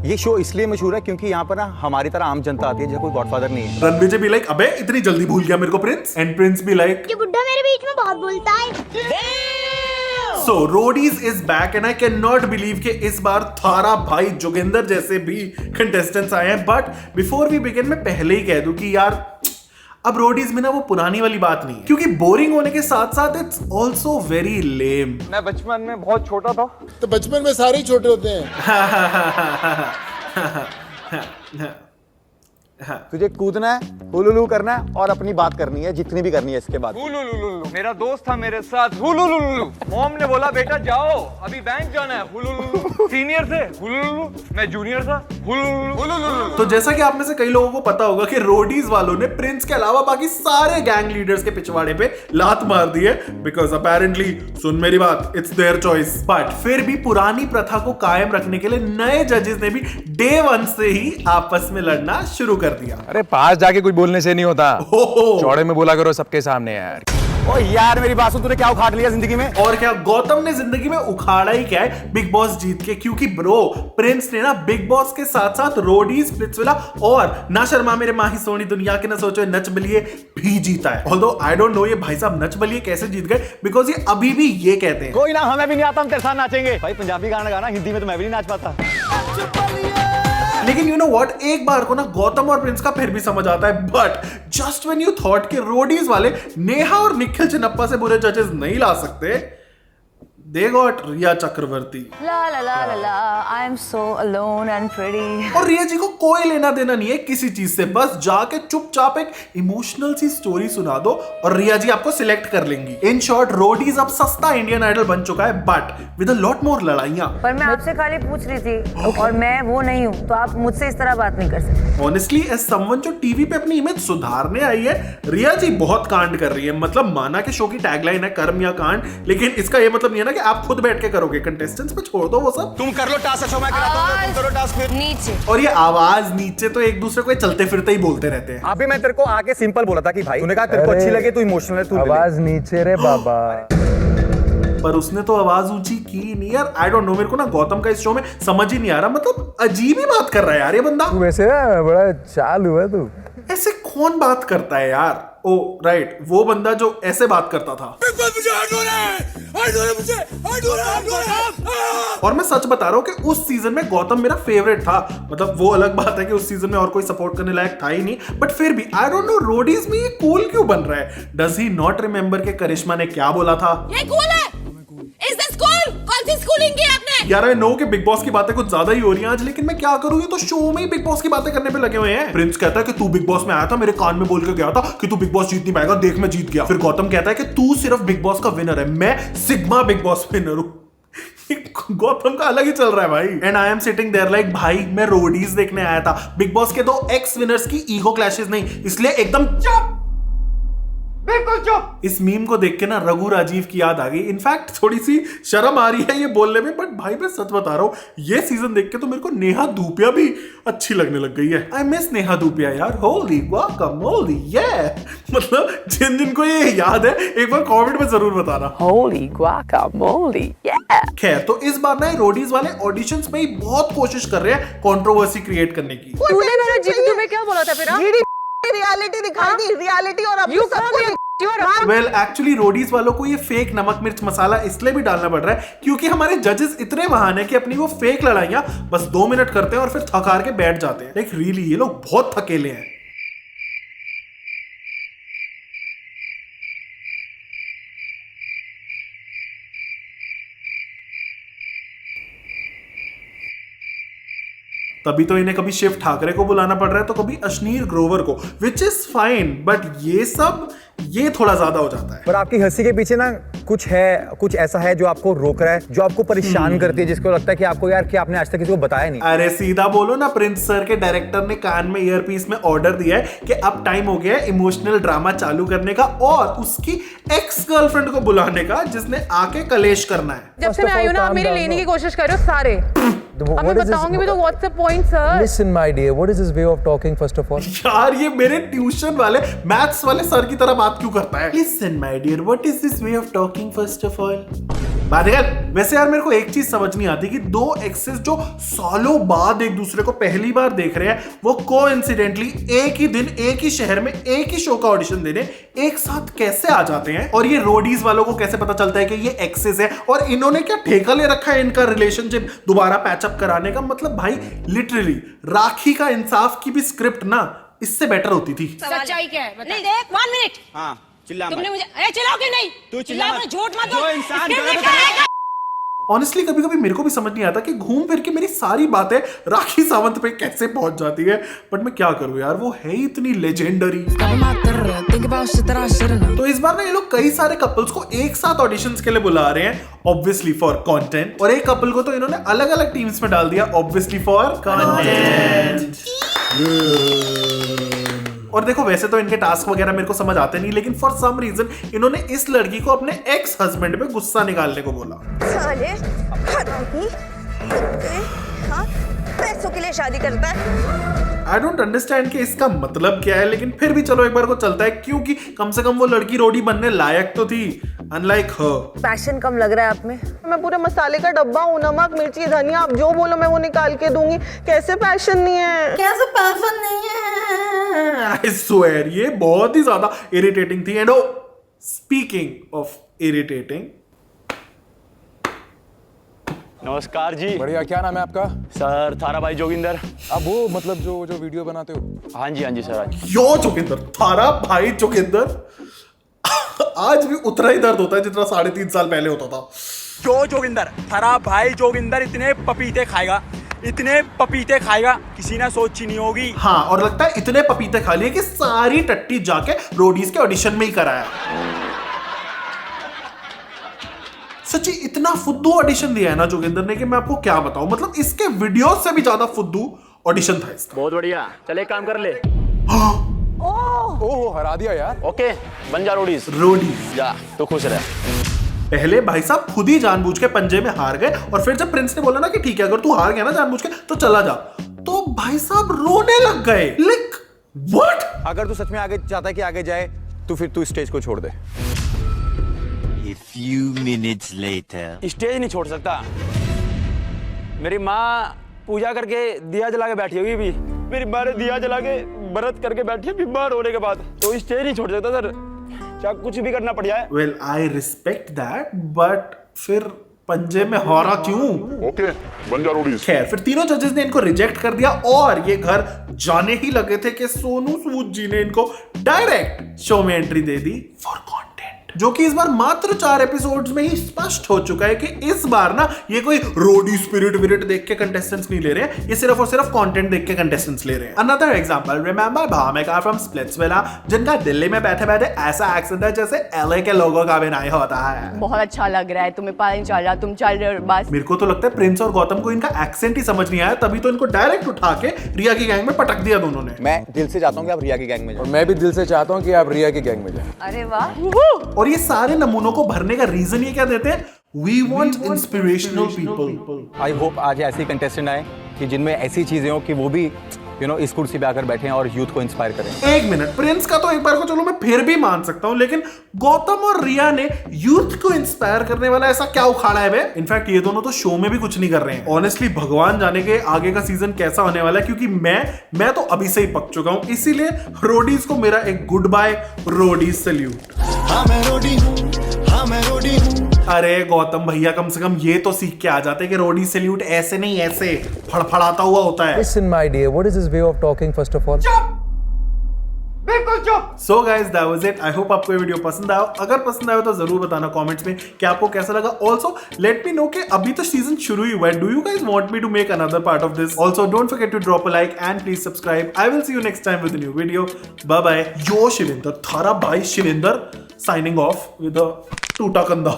ये शो इसलिए मशहूर है क्योंकि यहाँ पर ना हमारी तरह आम जनता आती है जो कोई गॉडफादर नहीं है। रणविजय भी लाइक अबे इतनी जल्दी भूल गया मेरे को प्रिंस, एंड प्रिंस भी लाइक ये बुड्ढा मेरे बीच में बहुत बोलता है। So Roadies is back and I can not believe कि इस बार थारा भाई जोगिंदर जैसे भी कंटेस्टेंट्स आए हैं। बट बिफोर वी बिगिन मैं पहले ही कह दूं कि यार अब रोडीज में ना वो पुरानी वाली बात नहीं है, क्योंकि बोरिंग होने के साथ साथ इट्स ऑल्सो वेरी लेम। मैं बचपन में बहुत छोटा था। तो बचपन में सारे ही छोटे होते हैं। तुझे कूदना है, हुलुलु करना है और अपनी बात करनी है जितनी भी करनी है इसके बाद। हुलुलुलुलु। मेरा दोस्त था मेरे साथ। हुलुलुलुलु। मॉम ने बोला बेटा जाओ अभी बैंक जाना है। हुलुलुलु। सीनियर थे हुलुलुलु, मैं जूनियर था। हुलुलुलु। तो जैसा कि आप में से कई लोगों को पता होगा कि रोडीज वालों ने प्रिंस के अलावा बाकी सारे गैंग लीडर्स के पिछवाड़े पे लात मार दी है, बिकॉज अपेरेंटली, सुन मेरी बात, इट्स देयर चॉइस। बट फिर भी पुरानी प्रथा को कायम रखने के लिए नए जजेस ने भी डे 1 से ही आपस में लड़ना शुरू कर दिया। अरे पास जाके कुछ बोलने से नहीं होता, हो। चौड़े में बोला करो सबके सामने यार। ओ यार मेरी बात सुन, तूने क्या उखाड़ लिया जिंदगी में? और क्या गौतम ने जिंदगी में उखाड़ा ही क्या है बिग बॉस जीत के, क्योंकि ब्रो प्रिंस ने ना बिग बॉस के साथ साथ रोडीज, स्प्लिट्सविला और ना शर्मा मेरे माही सोनी दुनिया के ना सोचो नच बलिए भी जीता है। ऑल्दो आई डोंट नो ये भाई साहब नच बलिए कैसे जीत गए, बिकॉज ये अभी भी ये कहते हैं कोई ना, हमें भी नहीं आता, हम तेरे साथ नाचेंगे। भाई पंजाबी गाना गाना, हिंदी में तो मैं भी नहीं नाच पाता। लेकिन यू नो व्हाट, एक बार को ना गौतम और प्रिंस का फिर भी समझ आता है। But just when you thought कि रोडीज वाले नेहा और निखिल चिनप्पा से बुरे जजेस नहीं ला सकते, they got Riya Chakraborty. La la la la la, I am so alone and pretty. और रिया जी को कोई लेना देना नहीं है किसी चीज से, बस जाके चुपचाप एक इमोशनल सी स्टोरी सुना दो और रिया जी आपको सिलेक्ट कर लेंगी। इन शॉर्ट रोडीज अब सस्ता इंडियन आइडल बन चुका है, but with a lot more लड़ाइयां। पर मैं आपसे खाली पूछ रही थी और मैं वो नहीं हूँ, तो आप मुझसे इस तरह बात नहीं कर सकते। ऑनेस्टली एज समवन जो टीवी पे अपनी इमेज सुधारने आई है, रिया जी बहुत कांड कर रही है। मतलब माना कि शो की टैगलाइन है कर्म या कांड, लेकिन इसका ये मतलब नहीं है ना कि आप खुद बैठ के करोगे। कंटेस्टेंट्स पे छोड़ दो वो सब, तुम कर लो टास्क, अच्छा मैं कराता हूं, तुम करो टास्क फिर। नीचे और ये आवाज नीचे तो एक दूसरे को चलते फिरते ही बोलते रहते हैं। अभी मैं तेरे को आके सिंपल बोला था कि भाई तूने कहा तेरे को अच्छी लगे, तू इमोशनल है, तू ले ले। आवाज नीचे रे बाबा। पर उसने तो आवाज ऊंची की नहीं यार। आई डोंट नो, मेरे को ना गौतम का इस शो में समझ ही नहीं आ रहा। मतलब अजीब ही बात कर रहा है यार ये बंदा। तू वैसे बड़ा चालू है तू। ऐसे कौन बात करता है यार? ओ राइट, वो बंदा जो ऐसे बात करता था। और मैं सच बता रहा हूँ कि उस सीजन में गौतम मेरा फेवरेट था। मतलब वो अलग बात है कि उस सीजन में और कोई सपोर्ट करने लायक था ही नहीं, बट फिर भी आई डोंट नो रोडीज में ये कूल क्यों बन रहा है। डज ही नॉट रिमेंबर कि करिश्मा ने क्या बोला था? ये कूल है। Is this cool? कौन सी स्कूलिंग की आपने? यार आई नो कि बिग बॉस की बातें कुछ ज्यादा ही हो रही हैं आज, लेकिन मैं क्या करूं, ये तो शो में ही बिग बॉस की बातें करने पे लगे हुए हैं। प्रिंस कहता है कि तू बिग बॉस में आया था, मेरे कान में बोल के गया था कि तू बिग बॉस जीत नहीं पाएगा, देख मैं जीत गया। फिर गौतम कहता है कि तू सिर्फ बिग बॉस का विनर है, मैं सिग्मा बिग बॉस विनर हूं। गौतम का अलग ही चल रहा है भाई। And I am sitting there like भाई मैं रोडीज देखने आया था, बिग बॉस के 2 एक्स विनर्स की ईगो क्लैशेस नहीं, इसलिए एकदम चुप, बिल्कुल चुप। इस मीम को देख के ना रघु राजीव की याद आ गई। इनफैक्ट थोड़ी सी शर्म आ रही है ये बोलने में, बट भाई मैं सच बता रहा हूँ, ये सीजन देख के तो मेरे को नेहा धूपिया भी अच्छी लगने लग गई है। आई मिस नेहा धूपिया यार। होली गुआकामोली, ये मतलब जिनको ये याद है एक बार कमेंट में जरूर बताना। होली गुआकामोली, खैर, तो इस बार ना रोडीज वाले ऑडिशंस में ही बहुत कोशिश कर रहे हैं कंट्रोवर्सी क्रिएट करने की। तूने मेरा जीतू में क्या बोला था फिर? रियलिटी दिखाई दी, रियलिटी और अपनी सब कुछ। वेल एक्चुअली रोडीज वालों को ये फेक नमक मिर्च मसाला इसलिए भी डालना पड़ रहा है क्योंकि हमारे जजेस इतने महान है कि अपनी वो फेक लड़ाइयां बस 2 मिनट करते हैं और फिर थक हार के बैठ जाते हैं। लाइक रियली ये लोग बहुत थकेले हैं। तभी तो इन्हें कभी शिव ठाकरे को बुलाना पड़ रहा है तो कभी अश्नीर ग्रोवर को, विच इज फाइन, बट ये थोड़ा ज्यादा हो जाता है। पर आपकी हंसी के पीछे ना कुछ है, कुछ ऐसा है जो आपको रोक रहा है, जो आपको परेशान करती है, जिसको लगता है कि आपको यार कि आपने आज तक किसी को बताया नहीं। अरे सीधा बोलो ना, प्रिंस सर के डायरेक्टर ने कान में ईयरपीस में ऑर्डर दिया है कि अब टाइम हो गया है इमोशनल ड्रामा चालू करने का और उसकी एक्स गर्लफ्रेंड को बुलाने का जिसने आके कलेश करना है। जब से मैं आई हूं ना, आप मेरे लेने की कोशिश कर रहे हो सारे। अब मैं बताऊंगी भी तो WhatsApp point sir. Listen my dear, what is this way of talking first of all? यार ये मेरे ट्यूशन वाले मैथ्स वाले सर की तरह बात क्यों करता है? Listen my dear, what is this way of talking first of all? बादल वैसे यार मेरे को एक चीज समझ नहीं आती कि दो एक्सेस जो सालों बाद एक दूसरे को पहली बार देख रहे हैं वो कोइंसिडेंटली एक ही दिन एक ही शहर में एक ही शो का ऑडिशन देने एक साथ कैसे आ जाते हैं, और ये रोडीज वालों को कैसे पता चलता है कि ये एक्सेस है, और इन्होंने क्या ठेका ले रखा है इनका रिलेशनशिप दोबारा पैचअप कराने का। मतलब भाई लिटरली राखी का इंसाफ की भी स्क्रिप्ट ना इससे बेटर होती थी। सच्चाई क्या है बता। नहीं देख 1 मिनट। हाँ चिल्ला तुमने मुझे अरे चिल्लाओगे नहीं। तू चिल्ला मत। झूठ मत जो बोल। इंसान स्क्रिप्ट गलत लिखा है। ऑनेस्टली कभी कभी मेरे को भी समझ नहीं आता कि घूम फिर के मेरी सारी बातें राखी सावंत पे कैसे पहुंच जाती है, बट मैं क्या करूं यार, वो है ही इतनी लेजेंडरी। तो इस बार ना ये लोग कई सारे कपल्स को एक साथ ऑडिशंस के लिए बुला रहे हैं, ऑब्वियसली फॉर कंटेंट, और एक कपल को तो इन्होंने अलग अलग टीम्स में डाल दिया, ऑब्वियसली फॉर कंटेंट। और देखो वैसे तो इनके टास्क वगैरह मेरे को समझ आते नहीं, लेकिन फॉर सम रीजन इन्होंने इस लड़की को अपने एक्स हस्बैंड पे गुस्सा निकालने को बोला। साले हरामी, हाँ, पैसों के लिए शादी करता है। आई डोंट अंडरस्टैंड कि इसका मतलब क्या है, लेकिन फिर भी चलो एक बार को चलता है, क्योंकि कम से कम वो लड़की रोडी बनने लायक तो थी, अनलाइक हर। पैशन कम लग रहा है आप में। मैं पूरे मसाले का डब्बा हूँ, नमक मिर्ची धनिया, आप जो बोलो मैं वो निकाल के दूंगी। कैसे पैशन नहीं है? कैसे पैशन नहीं है? I swear, ये बहुत ही ज्यादा इरिटेटिंग थी। एंड स्पीकिंग ऑफ इरिटेटिंग, नमस्कार जी। बढ़िया, क्या नाम है आपका? सर थारा भाई जोगिंदर। आप वो मतलब जो जो वीडियो बनाते हो? हाँ जी सर। आज यो जोगिंदर, थारा भाई जोगिंदर, आज भी उतना ही दर्द होता है जितना 3.5 साल पहले होता था। जो जोगिंदर, थारा भाई जोगिंदर इतने पपीते खाएगा किसी ने सोची नहीं होगी। हाँ, और लगता है इतने पपीते खा लिए कि सारी टट्टी जाके रोडीज के ऑडिशन में ही कराया। सच्ची इतना फुद्दू ऑडिशन दिया है ना जोगिंदर ने कि मैं आपको क्या बताऊं, मतलब इसके वीडियो से भी ज्यादा फुद्दू ऑडिशन था इसका। बहुत बढ़िया, चले काम कर ले। ओह हरा दिया यार। ओके बन जा रोडीज। जा तो खुश रह। पहले भाई साहब खुद ही जानबूझ के पंजे में हार गए, और फिर जब प्रिंस ने बोला ना कि ठीक है अगर तू हार गया ना जानबूझ के तो चला जा, तो भाई साहब रोने लग गए। Like what? अगर तू सच में आगे चाहता है कि आगे जाए तो फिर तू स्टेज को छोड़ दे। A few minutes later. Stage नहीं छोड़ सकता। मेरी माँ पूजा करके दिया जला के बैठी होगी भी। मेरी माँ ने दिया जला के व्रत करके बैठी है बीमार होने के बाद, तो स्टेज नहीं छोड़ सकता सर, चाहे कुछ भी करना पड़ जाए। Well I respect that, but फिर पंजे में हारा क्यों? ओके बन जा रोडीज। खैर फिर तीनों जजेस ने इनको रिजेक्ट कर दिया, और ये घर जाने ही लगे थे कि सोनू सूद जी ने इनको डायरेक्ट शो में entry they the for content, जो कि इस बार मात्र 4 एपिसोड्स में ही स्पष्ट हो चुका है कि इस बार ना ये कोई रोडी स्पिरिट विरिट देख के कंटेस्टेंट्स नहीं ले रहे हैं, ये सिर्फ और सिर्फ कंटेंट देख के कंटेस्टेंट्स ले रहे हैं। Another example, remember Bhamika from Splitsvilla, जिनका दिल्ली में बैठे बैठे ऐसा एक्सेंट है जैसे LA के लोगों का भी नहीं होता है। बहुत अच्छा लग रहा है, तुम्हें पता नहीं चल रहा, तुम चल रहे हो बस। मेरे को तो लगता है प्रिंस और गौतम को इनका एक्सेंट ही समझ नहीं आया, तभी तो इनको डायरेक्ट उठा के रिया की गैंग में पटक दिया दोनों ने। मैं दिल से चाहता हूँ कि आप रिया की गैंग में जाओ। और मैं भी दिल से चाहता हूँ कि आप रिया की गैंग में जाएं। अरे वाह। और ये सारे नमूनों को भरने का रीजन ये क्या देते हैं? We want inspirational people. I hope आज ऐसे कंटेस्टेंट आए कि जिनमें ऐसी चीजें हो कि वो भी इस कुर्सी पे आकर बैठे और यूथ को इंस्पायर करें। एक मिनट, प्रिंस का तो एक बार को चलो मैं फिर भी मान सकता हूं, लेकिन गौतम और रिया ने यूथ को इंस्पायर करने वाला ऐसा क्या उखाड़ा है बे? इनफैक्ट ये दोनों तो शो में भी कुछ नहीं कर रहे हैं। ऑनेस्टली भगवान जाने के आगे का सीजन कैसा होने वाला है, क्योंकि मैं तो अभी से ही पक चुका हूं। इसीलिए रोडीज को मेरा एक गुड बाय रोडीज सैल्यूट। हाँ मैं रोडी हूँ, हाँ मैं रोडी हूँ। अरे गौतम भैया कम से कम ये तो सीख के आ जाते कि रोडी सैल्यूट ऐसे नहीं ऐसे फड़फड़ाता हुआ होता है। Listen my dear, what is his way of talking first of all? बिल्कुल चुप। So guys, that was it. I hope आपको ये वीडियो पसंद आया। अगर पसंद आया तो जरूर बताना कमेंट्स में कि आपको कैसा लगा। Also, let me know कि अभी तो सीजन शुरू ही हुआ है। Do you guys want me to make another part of this? Also, don't forget to drop a like and please subscribe. I will see you next time with a new video. Bye bye. Yo Shivinder, थारा भाई Shivinder signing off with a टूटा कंधा।